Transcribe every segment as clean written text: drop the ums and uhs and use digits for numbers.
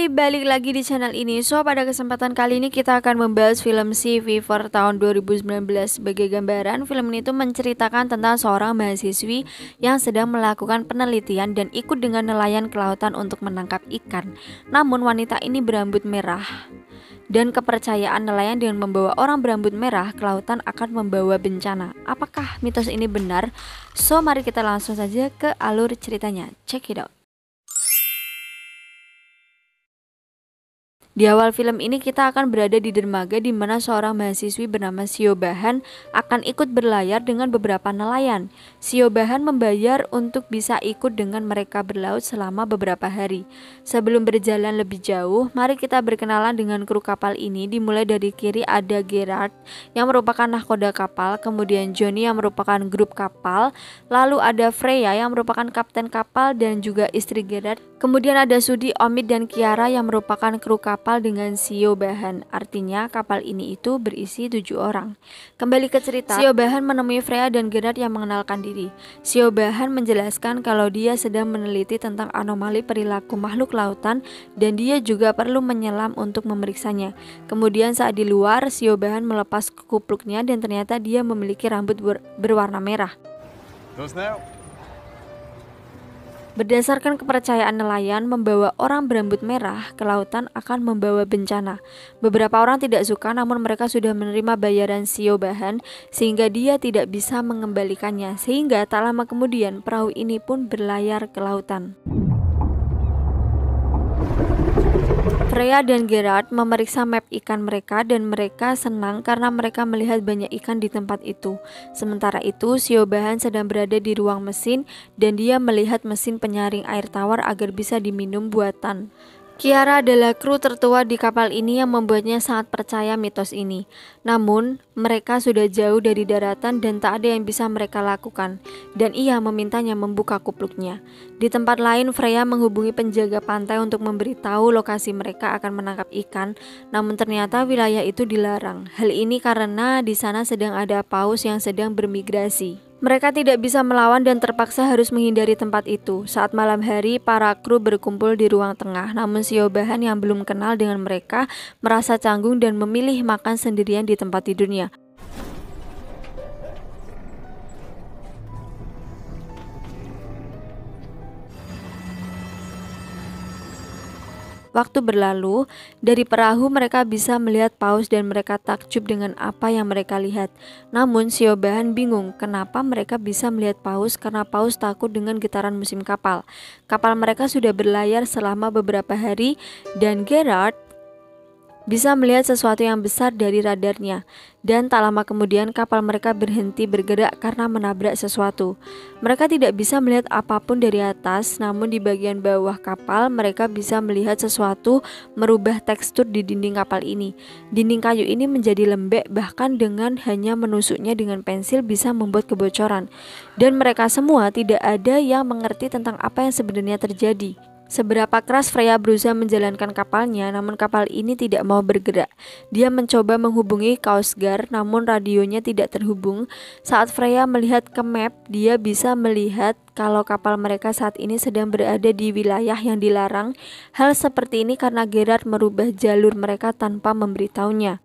Hai, balik lagi di channel ini. So, pada kesempatan kali ini kita akan membahas film Sea Fever tahun 2019. Sebagai gambaran, film ini tuh menceritakan tentang seorang mahasiswi yang sedang melakukan penelitian dan ikut dengan nelayan ke lautan untuk menangkap ikan. Namun wanita ini berambut merah. Dan kepercayaan nelayan dengan membawa orang berambut merah ke lautan akan membawa bencana. Apakah mitos ini benar? So, mari kita langsung saja ke alur ceritanya. Check it out. Di awal film ini kita akan berada di dermaga di mana seorang mahasiswi bernama Siobahan akan ikut berlayar dengan beberapa nelayan. Siobahan membayar untuk bisa ikut dengan mereka berlaut selama beberapa hari. Sebelum berjalan lebih jauh, mari kita berkenalan dengan kru kapal ini. Dimulai dari kiri ada Gerard yang merupakan nahkoda kapal, kemudian Johnny yang merupakan grup kapal, lalu ada Freya yang merupakan kapten kapal dan juga istri Gerard. Kemudian ada Sudi, Omid, dan Kiara yang merupakan kru kapal dengan Siobahan. Artinya kapal ini itu berisi 7 orang. Kembali ke cerita, Siobahan menemui Freya dan Gerard yang mengenalkan diri. Siobahan menjelaskan kalau dia sedang meneliti tentang anomali perilaku makhluk lautan dan dia juga perlu menyelam untuk memeriksanya. Kemudian saat di luar, Siobahan melepas kupluknya dan ternyata dia memiliki rambut berwarna merah. Berdasarkan kepercayaan nelayan, membawa orang berambut merah ke lautan akan membawa bencana. Beberapa orang tidak suka, namun mereka sudah menerima bayaran Siobahan sehingga dia tidak bisa mengembalikannya. Sehingga tak lama kemudian perahu ini pun berlayar ke lautan. Freya dan Gerard memeriksa map ikan mereka dan mereka senang karena mereka melihat banyak ikan di tempat itu. Sementara itu, Siobahan sedang berada di ruang mesin dan dia melihat mesin penyaring air tawar agar bisa diminum buatan. Kiara adalah kru tertua di kapal ini yang membuatnya sangat percaya mitos ini. Namun, mereka sudah jauh dari daratan dan tak ada yang bisa mereka lakukan. Dan ia memintanya membuka kupluknya. Di tempat lain, Freya menghubungi penjaga pantai untuk memberitahu lokasi mereka akan menangkap ikan. Namun ternyata wilayah itu dilarang. Hal ini karena di sana sedang ada paus yang sedang bermigrasi. Mereka tidak bisa melawan dan terpaksa harus menghindari tempat itu. Saat malam hari, para kru berkumpul di ruang tengah. Namun Siobahan yang belum kenal dengan mereka merasa canggung dan memilih makan sendirian di tempat tidurnya. Waktu berlalu, dari perahu mereka bisa melihat paus dan mereka takjub dengan apa yang mereka lihat. Namun Siobahan bingung kenapa mereka bisa melihat paus karena paus takut dengan getaran musim kapal. Kapal mereka sudah berlayar selama beberapa hari dan Gerard bisa melihat sesuatu yang besar dari radarnya. Dan tak lama kemudian kapal mereka berhenti bergerak karena menabrak sesuatu. Mereka tidak bisa melihat apapun dari atas, namun di bagian bawah kapal mereka bisa melihat sesuatu merubah tekstur di dinding kapal ini. Dinding kayu ini menjadi lembek, bahkan dengan hanya menusuknya dengan pensil bisa membuat kebocoran. Dan mereka semua tidak ada yang mengerti tentang apa yang sebenarnya terjadi. Seberapa keras Freya berusaha menjalankan kapalnya, namun kapal ini tidak mau bergerak. Dia mencoba menghubungi Coast Guard, namun radionya tidak terhubung. Saat Freya melihat ke map, dia bisa melihat kalau kapal mereka saat ini sedang berada di wilayah yang dilarang. Hal seperti ini karena Gerard merubah jalur mereka tanpa memberitahunya.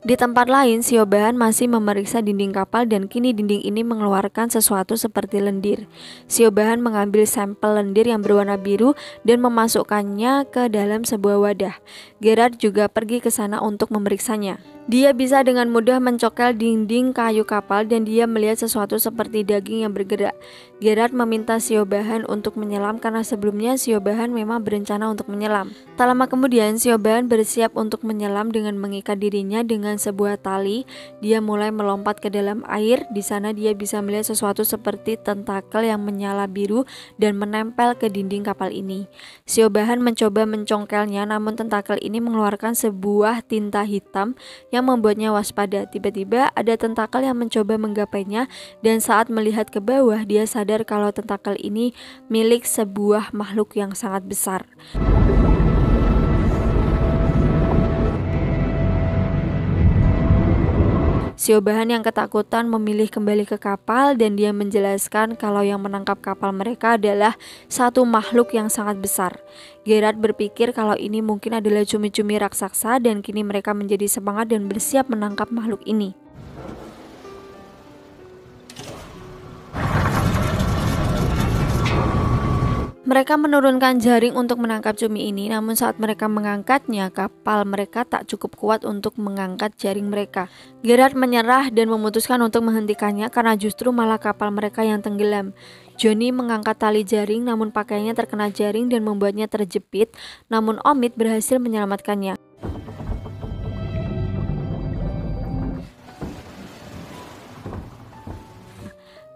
Di tempat lain, Siobahan masih memeriksa dinding kapal dan kini dinding ini mengeluarkan sesuatu seperti lendir. Siobahan mengambil sampel lendir yang berwarna biru dan memasukkannya ke dalam sebuah wadah. Gerard juga pergi ke sana untuk memeriksanya. Dia bisa dengan mudah mencokel dinding kayu kapal dan dia melihat sesuatu seperti daging yang bergerak. Gerard meminta Siobahan untuk menyelam karena sebelumnya Siobahan memang berencana untuk menyelam. Tak lama kemudian Siobahan bersiap untuk menyelam dengan mengikat dirinya dengan sebuah tali. Dia mulai melompat ke dalam air. Di sana dia bisa melihat sesuatu seperti tentakel yang menyala biru dan menempel ke dinding kapal ini. Siobahan mencoba mencongkelnya, namun tentakel ini mengeluarkan sebuah tinta hitam yang membuatnya waspada. Tiba-tiba ada tentakel yang mencoba menggapainya dan saat melihat ke bawah dia sadar kalau tentakel ini milik sebuah makhluk yang sangat besar. Siobahan yang ketakutan memilih kembali ke kapal dan dia menjelaskan kalau yang menangkap kapal mereka adalah satu makhluk yang sangat besar. Gerard berpikir kalau ini mungkin adalah cumi-cumi raksasa dan kini mereka menjadi semangat dan bersiap menangkap makhluk ini. Mereka menurunkan jaring untuk menangkap cumi ini, namun saat mereka mengangkatnya, kapal mereka tak cukup kuat untuk mengangkat jaring mereka. Gerard menyerah dan memutuskan untuk menghentikannya karena justru malah kapal mereka yang tenggelam. Johnny mengangkat tali jaring, namun pakaiannya terkena jaring dan membuatnya terjepit, namun Omid berhasil menyelamatkannya.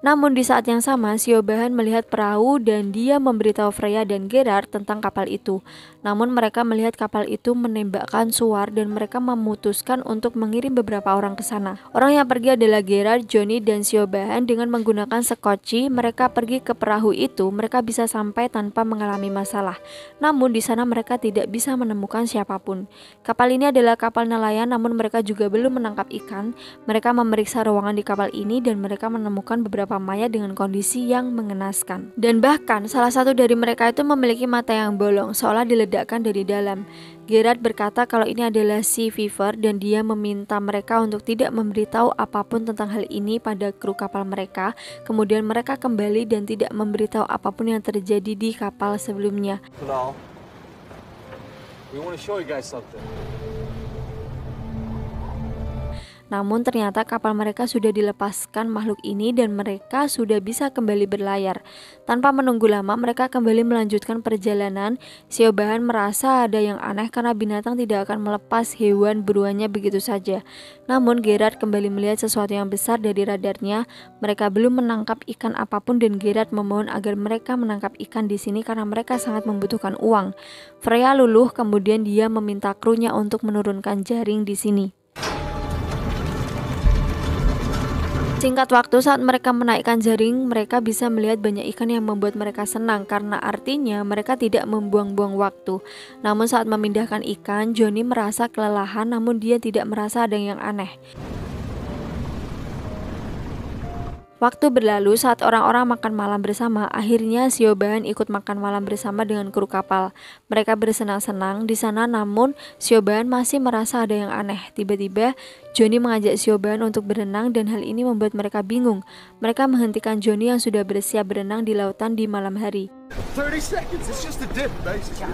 Namun di saat yang sama, Siobahan melihat perahu dan dia memberitahu Freya dan Gerard tentang kapal itu. Namun mereka melihat kapal itu menembakkan suar dan mereka memutuskan untuk mengirim beberapa orang ke sana. Orang yang pergi adalah Gerard, Johnny, dan Siobahan. Dengan menggunakan sekoci, mereka pergi ke perahu itu. Mereka bisa sampai tanpa mengalami masalah. Namun di sana mereka tidak bisa menemukan siapapun. Kapal ini adalah kapal nelayan, namun mereka juga belum menangkap ikan. Mereka memeriksa ruangan di kapal ini dan mereka menemukan beberapa mayat dengan kondisi yang mengenaskan. Dan bahkan salah satu dari mereka itu memiliki mata yang bolong, seolah diledakkan dari dalam. Gerard berkata kalau ini adalah sea fever dan dia meminta mereka untuk tidak memberitahu apapun tentang hal ini pada kru kapal mereka. Kemudian mereka kembali dan tidak memberitahu apapun yang terjadi di kapal sebelumnya. We want to show you guys something. Namun ternyata kapal mereka sudah dilepaskan makhluk ini dan mereka sudah bisa kembali berlayar. Tanpa menunggu lama mereka kembali melanjutkan perjalanan. Siobahan merasa ada yang aneh karena binatang tidak akan melepas hewan buruannya begitu saja. Namun Gerard kembali melihat sesuatu yang besar dari radarnya. Mereka belum menangkap ikan apapun dan Gerard memohon agar mereka menangkap ikan di sini karena mereka sangat membutuhkan uang. Freya luluh, kemudian dia meminta krunya untuk menurunkan jaring di sini. Singkat waktu saat mereka menaikkan jaring, mereka bisa melihat banyak ikan yang membuat mereka senang karena artinya mereka tidak membuang-buang waktu. Namun saat memindahkan ikan, Johnny merasa kelelahan namun dia tidak merasa ada yang aneh. Waktu berlalu saat orang-orang makan malam bersama, akhirnya Siobahan ikut makan malam bersama dengan kru kapal. Mereka bersenang-senang di sana namun Siobahan masih merasa ada yang aneh. Tiba-tiba Johnny mengajak Siobahan untuk berenang dan hal ini membuat mereka bingung. Mereka menghentikan Johnny yang sudah bersiap berenang di lautan di malam hari. 30 seconds, it's just a dip, basically.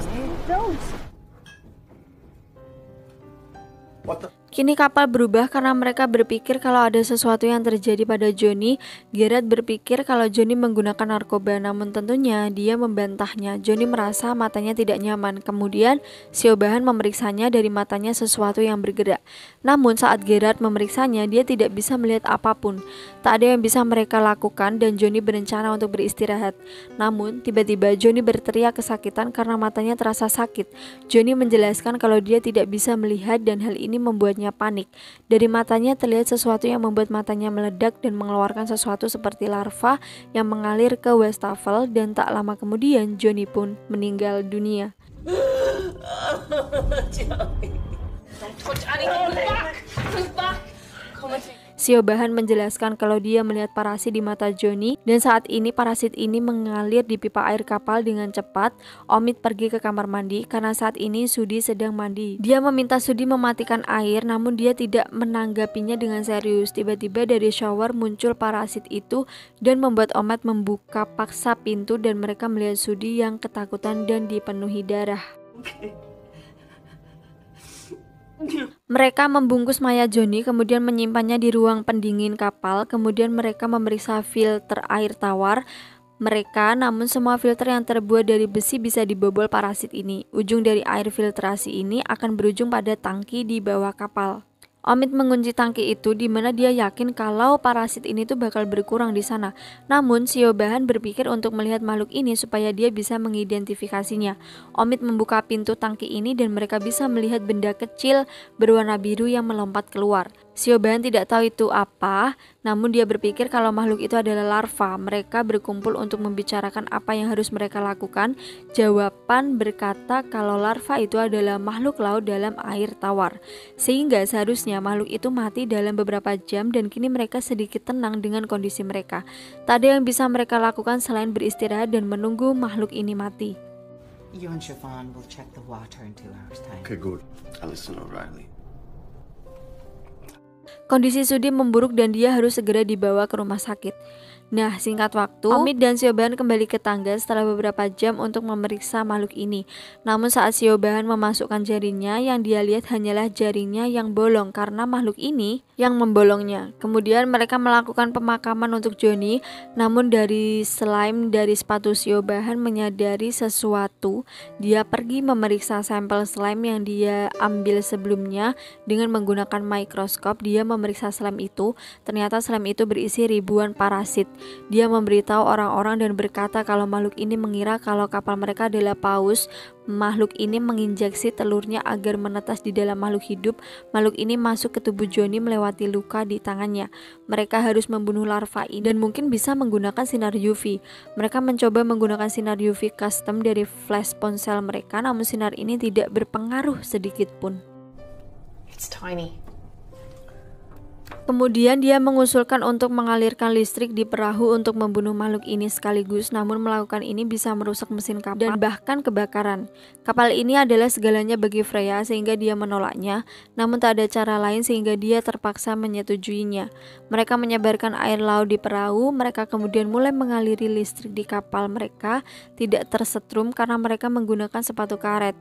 Kini kapal berubah karena mereka berpikir kalau ada sesuatu yang terjadi pada Johnny. Gerard berpikir kalau Johnny menggunakan narkoba, namun tentunya dia membantahnya. Johnny merasa matanya tidak nyaman. Kemudian Siobahan memeriksanya, dari matanya sesuatu yang bergerak. Namun saat Gerard memeriksanya, dia tidak bisa melihat apapun. Tak ada yang bisa mereka lakukan dan Johnny berencana untuk beristirahat. Namun tiba-tiba Johnny berteriak kesakitan karena matanya terasa sakit. Johnny menjelaskan kalau dia tidak bisa melihat dan hal ini membuatnya panik. Dari matanya terlihat sesuatu yang membuat matanya meledak dan mengeluarkan sesuatu seperti larva yang mengalir ke wastafel dan tak lama kemudian Johnny pun meninggal dunia. Siobahan menjelaskan kalau dia melihat parasit di mata Johnny dan saat ini parasit ini mengalir di pipa air kapal dengan cepat. Omid pergi ke kamar mandi karena saat ini Sudi sedang mandi. Dia meminta Sudi mematikan air namun dia tidak menanggapinya dengan serius. Tiba-tiba dari shower muncul parasit itu dan membuat Omid membuka paksa pintu dan mereka melihat Sudi yang ketakutan dan dipenuhi darah. Mereka membungkus mayat Johnny kemudian menyimpannya di ruang pendingin kapal. Kemudian mereka memeriksa filter air tawar mereka, namun semua filter yang terbuat dari besi bisa dibobol parasit ini. Ujung dari air filtrasi ini akan berujung pada tangki di bawah kapal. Omid mengunci tangki itu di mana dia yakin kalau parasit ini tuh bakal berkurang di sana. Namun Siobahan berpikir untuk melihat makhluk ini supaya dia bisa mengidentifikasinya. Omid membuka pintu tangki ini dan mereka bisa melihat benda kecil berwarna biru yang melompat keluar. Siobahan tidak tahu itu apa, namun dia berpikir kalau makhluk itu adalah larva. Mereka berkumpul untuk membicarakan apa yang harus mereka lakukan. Jawaban berkata kalau larva itu adalah makhluk laut dalam air tawar, sehingga seharusnya makhluk itu mati dalam beberapa jam, dan kini mereka sedikit tenang dengan kondisi mereka. Tak ada yang bisa mereka lakukan selain beristirahat dan menunggu makhluk ini mati. You and Siobhan will check the water in 2 hours' time. Okay, good. I'll listen to O'Reilly. Kondisi Sudi memburuk dan dia harus segera dibawa ke rumah sakit. Nah, singkat waktu, Omid dan Siobahan kembali ke tangga setelah beberapa jam untuk memeriksa makhluk ini. Namun saat Siobahan memasukkan jarinya, yang dia lihat hanyalah jaringnya yang bolong karena makhluk ini yang membolongnya. Kemudian mereka melakukan pemakaman untuk Johnny, namun dari slime dari sepatu Siobahan menyadari sesuatu. Dia pergi memeriksa sampel slime yang dia ambil sebelumnya dengan menggunakan mikroskop. Dia memeriksa slime itu, ternyata slime itu berisi ribuan parasit. Dia memberitahu orang-orang dan berkata kalau makhluk ini mengira kalau kapal mereka adalah paus. Makhluk ini menginjeksi telurnya agar menetas di dalam makhluk hidup. Makhluk ini masuk ke tubuh Johnny melewati luka di tangannya. Mereka harus membunuh larva ini dan mungkin bisa menggunakan sinar UV. Mereka mencoba menggunakan sinar UV custom dari flash ponsel mereka, namun sinar ini tidak berpengaruh sedikit pun. It's tiny. Kemudian dia mengusulkan untuk mengalirkan listrik di perahu untuk membunuh makhluk ini sekaligus, namun melakukan ini bisa merusak mesin kapal dan bahkan kebakaran. Kapal ini adalah segalanya bagi Freya sehingga dia menolaknya, namun tak ada cara lain sehingga dia terpaksa menyetujuinya. Mereka menyebarkan air laut di perahu, mereka kemudian mulai mengaliri listrik di kapal mereka, tidak tersetrum karena mereka menggunakan sepatu karet.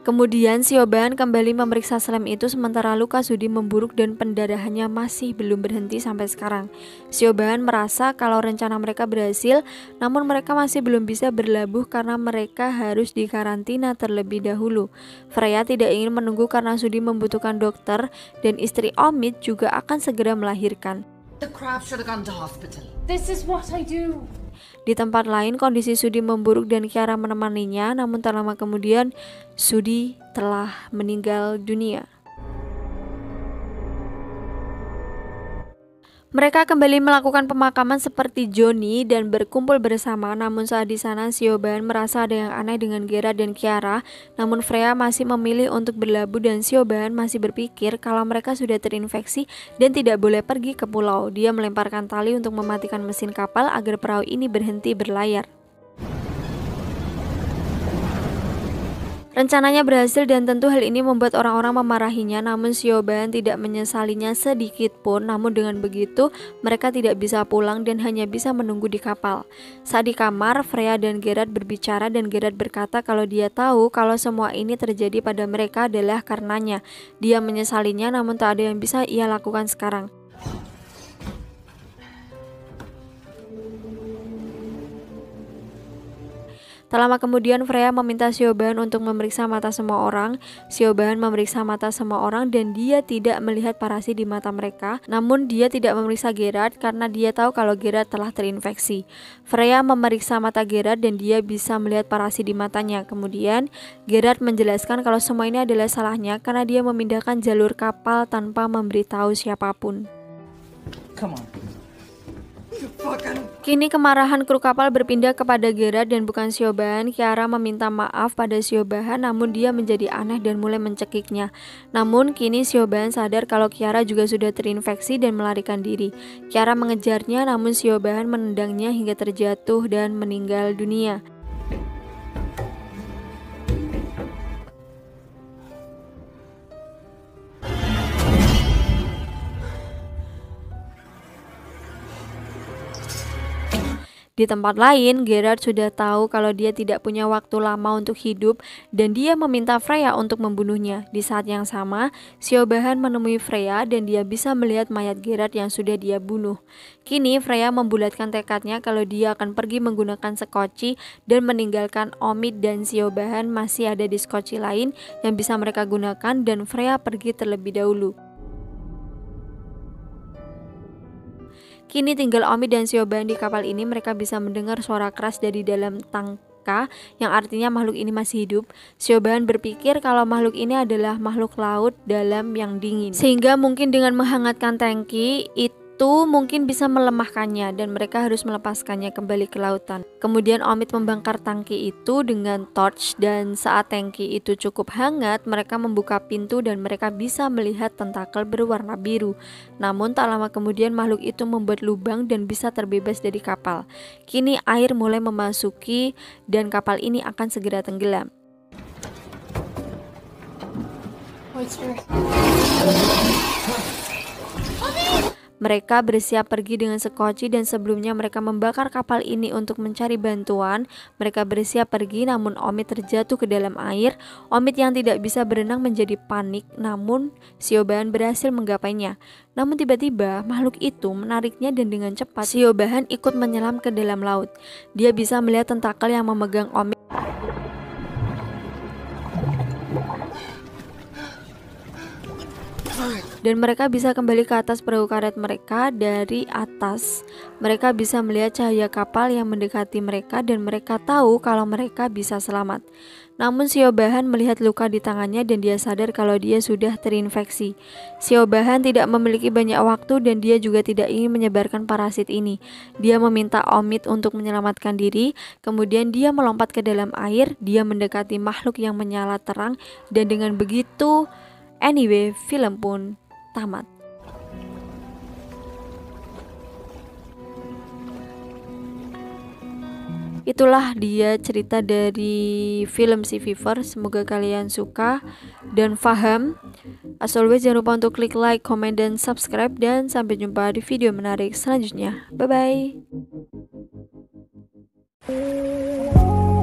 Kemudian Siobahan kembali memeriksa slime itu sementara luka Sudi memburuk dan pendarahannya masih belum berhenti sampai sekarang. Siobahan merasa kalau rencana mereka berhasil, namun mereka masih belum bisa berlabuh karena mereka harus dikarantina terlebih dahulu. Freya tidak ingin menunggu karena Sudi membutuhkan dokter dan istri Omid juga akan segera melahirkan. The crab should have gone to hospital. This is what I do. Di tempat lain kondisi Sudi memburuk dan Kiara menemaninya, namun tak lama kemudian Sudi telah meninggal dunia. Mereka kembali melakukan pemakaman seperti Johnny dan berkumpul bersama, namun saat di sana Siobahan merasa ada yang aneh dengan Gerard dan Kiara, namun Freya masih memilih untuk berlabuh dan Siobahan masih berpikir kalau mereka sudah terinfeksi dan tidak boleh pergi ke pulau. Dia melemparkan tali untuk mematikan mesin kapal agar perahu ini berhenti berlayar. Rencananya berhasil dan tentu hal ini membuat orang-orang memarahinya, namun Siobahan tidak menyesalinya sedikit pun. Namun dengan begitu mereka tidak bisa pulang dan hanya bisa menunggu di kapal. Saat di kamar, Freya dan Gerard berbicara dan Gerard berkata kalau dia tahu kalau semua ini terjadi pada mereka adalah karenanya. Dia menyesalinya namun tak ada yang bisa ia lakukan sekarang. Tak lama kemudian Freya meminta Siobahan untuk memeriksa mata semua orang. Siobahan memeriksa mata semua orang dan dia tidak melihat parasit di mata mereka. Namun dia tidak memeriksa Gerard karena dia tahu kalau Gerard telah terinfeksi. Freya memeriksa mata Gerard dan dia bisa melihat parasit di matanya. Kemudian Gerard menjelaskan kalau semua ini adalah salahnya karena dia memindahkan jalur kapal tanpa memberitahu siapapun. Come on. Kini kemarahan kru kapal berpindah kepada Gerard dan bukan Siobahan. Kiara meminta maaf pada Siobahan namun dia menjadi aneh dan mulai mencekiknya. Namun kini Siobahan sadar kalau Kiara juga sudah terinfeksi dan melarikan diri. Kiara mengejarnya namun Siobahan menendangnya hingga terjatuh dan meninggal dunia. Di tempat lain, Gerard sudah tahu kalau dia tidak punya waktu lama untuk hidup dan dia meminta Freya untuk membunuhnya. Di saat yang sama, Siobahan menemui Freya dan dia bisa melihat mayat Gerard yang sudah dia bunuh. Kini Freya membulatkan tekadnya kalau dia akan pergi menggunakan sekoci dan meninggalkan Omid dan Siobahan masih ada di sekoci lain yang bisa mereka gunakan dan Freya pergi terlebih dahulu. Kini tinggal Omid dan Siobahan di kapal ini. Mereka bisa mendengar suara keras dari dalam tangka, yang artinya makhluk ini masih hidup. Siobahan berpikir kalau makhluk ini adalah makhluk laut dalam yang dingin, sehingga mungkin dengan menghangatkan tangki itu mungkin bisa melemahkannya dan mereka harus melepaskannya kembali ke lautan. Kemudian Omid membakar tangki itu dengan torch, dan saat tangki itu cukup hangat, mereka membuka pintu dan mereka bisa melihat tentakel berwarna biru. Namun tak lama kemudian makhluk itu membuat lubang dan bisa terbebas dari kapal. Kini air mulai memasuki dan kapal ini akan segera tenggelam. Mereka bersiap pergi dengan sekoci, dan sebelumnya mereka membakar kapal ini untuk mencari bantuan. Mereka bersiap pergi, namun Omid terjatuh ke dalam air. Omid yang tidak bisa berenang menjadi panik, namun Siobahan berhasil menggapainya. Namun tiba-tiba makhluk itu menariknya dan dengan cepat Siobahan ikut menyelam ke dalam laut. Dia bisa melihat tentakel yang memegang Omid. Dan mereka bisa kembali ke atas perahu karet mereka. Dari atas mereka bisa melihat cahaya kapal yang mendekati mereka dan mereka tahu kalau mereka bisa selamat. Namun Siobahan melihat luka di tangannya dan dia sadar kalau dia sudah terinfeksi. Siobahan tidak memiliki banyak waktu dan dia juga tidak ingin menyebarkan parasit ini. Dia meminta Omid untuk menyelamatkan diri. Kemudian dia melompat ke dalam air. Dia mendekati makhluk yang menyala terang, dan dengan begitu anyway, film pun tamat. Itulah dia cerita dari film Sea Fever. Semoga kalian suka dan paham. As always, jangan lupa untuk klik like, comment, dan subscribe. Dan sampai jumpa di video menarik selanjutnya. Bye bye.